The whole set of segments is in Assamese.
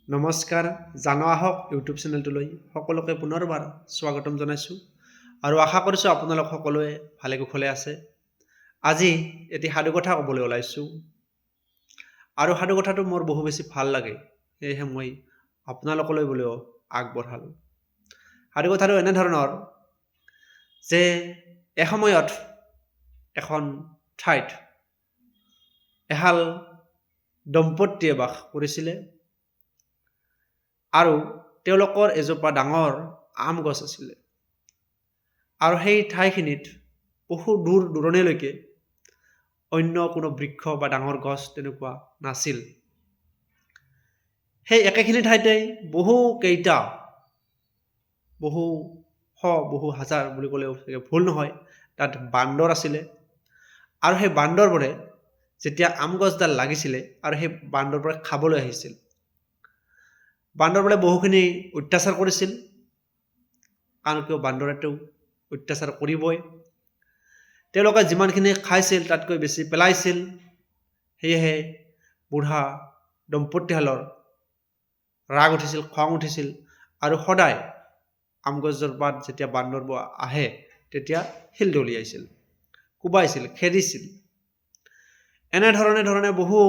নমস্কাৰ জানো আহক ইউটিউব চেনেলটোলৈ সকলোকে পুনৰবাৰ স্বাগতম জনাইছোঁ আৰু আশা কৰিছোঁ আপোনালোক সকলোৱে ভালে কুশলে আছে। আজি এটি সাধু কথা ক'বলৈ ওলাইছোঁ আৰু সাধু কথাটো মোৰ বহু বেছি ভাল লাগে, সেয়েহে মই আপোনালোকলৈ বুলিও আগবঢ়ালোঁ। সাধু কথাটো এনেধৰণৰ যে এসময়ত এখন ঠাইত এহাল দম্পতীয়ে বাস কৰিছিলে আৰু তেওঁলোকৰ এজোপা ডাঙৰ আম গছ আছিলে আৰু সেই ঠাইখিনিত বহু দূৰ দূৰণিলৈকে অন্য কোনো বৃক্ষ বা ডাঙৰ গছ তেনেকুৱা নাছিল। সেই একেখিনি ঠাইতেই বহু হাজাৰ বুলি ক'লেও ভুল নহয়, তাত বান্দৰ আছিলে আৰু সেই বান্দৰবোৰে যেতিয়া আম গছডাল লাগিছিলে আৰু সেই বান্দৰবোৰে খাবলৈ আহিছিল, বান্দৰবোৰে বহুখিনি অত্যাচাৰ কৰিছিল, কাৰণ কিয় বান্দৰেতো অত্যাচাৰ কৰিবই। তেওঁলোকে যিমানখিনি খাইছিল তাতকৈ বেছি পেলাইছিল। সেয়েহে বুঢ়া দম্পতীহালৰ ৰাগ উঠিছিল, খং উঠিছিল আৰু সদায় আম গছজোপাত যেতিয়া বান্দৰবোৰ আহে তেতিয়া শিল দলিয়াইছিল, কোবাইছিল, খেদিছিল। এনেধৰণে বহু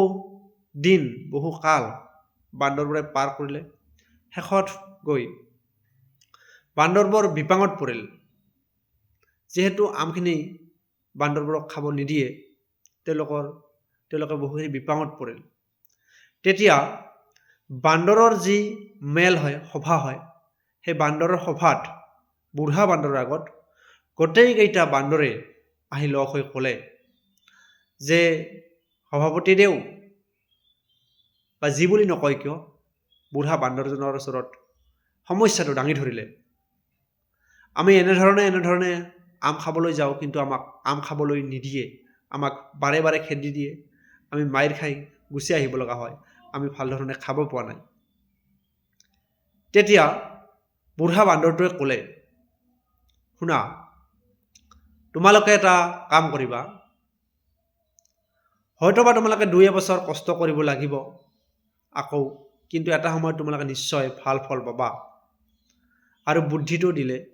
দিন বহু কাল বান্দৰবোৰে পাৰ কৰিলে। শেষত গৈ বান্দৰবোৰ বিপাঙত পৰিল। যিহেতু আমখিনি বান্দৰবোৰক খাব নিদিয়ে, তেওঁলোকে বহুখিনি বিপাঙত পৰিল। তেতিয়া বান্দৰৰ যি মেল হয়, সভা হয়, সেই বান্দৰৰ সভাত বুঢ়া বান্দৰৰ আগত গোটেইকেইটা বান্দৰে আহি লগ হৈ ক'লে যে সভাপতিদেউ বা যি বুলি নকয় কিয়, বুঢ়া বান্দৰজনৰ ওচৰত সমস্যাটো দাঙি ধৰিলে। আমি এনেধৰণে আম খাবলৈ যাওঁ, কিন্তু আমাক আম খাবলৈ নিদিয়ে, আমাক বাৰে বাৰে খেদি দিয়ে, আমি মাইৰ খাই গুচি আহিব লগা হয়, আমি ভাল ধৰণে খাব পোৱা নাই। তেতিয়া বুঢ়া বান্দৰটোৱে ক'লে, শুনা, তোমালোকে এটা কাম কৰিবা, হয়তোবা তোমালোকে 2 বছৰ কষ্ট কৰিব লাগিব আকৌ, কিন্তু এটা সময়ত তোমালোকে নিশ্চয় ভাল ফল পাবা। আৰু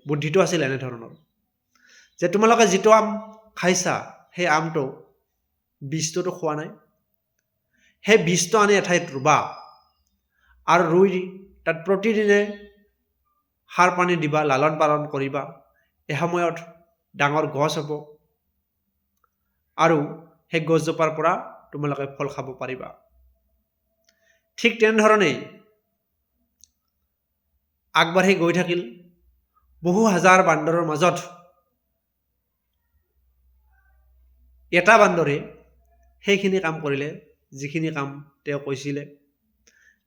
বুদ্ধিটো আছিল এনেধৰণৰ যে তোমালোকে যিটো আম খাইছা সেই আমটো বীজটোতো খোৱা নাই, সেই বীজটো আনি এঠাইত ৰুবা আৰু ৰুই তাত প্ৰতিদিনে সাৰ পানী দিবা, লালন পালন কৰিবা। এসময়ত ডাঙৰ গছ হ'ব আৰু সেই গছজোপাৰ পৰা তোমালোকে ফল খাব পাৰিবা। ঠিক তেনেধৰণেই আগবাঢ়ি গৈ থাকিল। বহু হাজাৰ বান্দৰৰ মাজত এটা বান্দৰে সেইখিনি কাম কৰিলে, যিখিনি কাম তেওঁ কৈছিলে।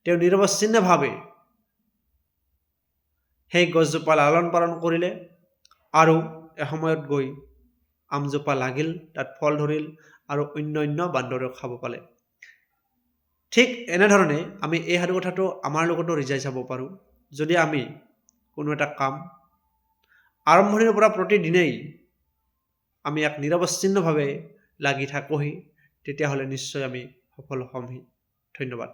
তেওঁ নিৰৱচ্ছিন্নভাৱে সেই গছজোপা লালন পালন কৰিলে আৰু এসময়ত গৈ আমজোপা লাগিল, তাত ফল ধৰিল আৰু অন্য বান্দৰেও খাব পালে। ঠিক এনেধৰণে আমি এই সাধু কথাটো আমাৰ লগতো ৰিজাই চাব পাৰোঁ। যদি আমি কোনো এটা কাম আৰম্ভণিৰ পৰা প্ৰতিদিনেই আমি এক নিৰৱচ্ছিন্নভাৱে লাগি থাকোঁহি, তেতিয়াহ'লে নিশ্চয় আমি সফল হ'মহি। ধন্যবাদ।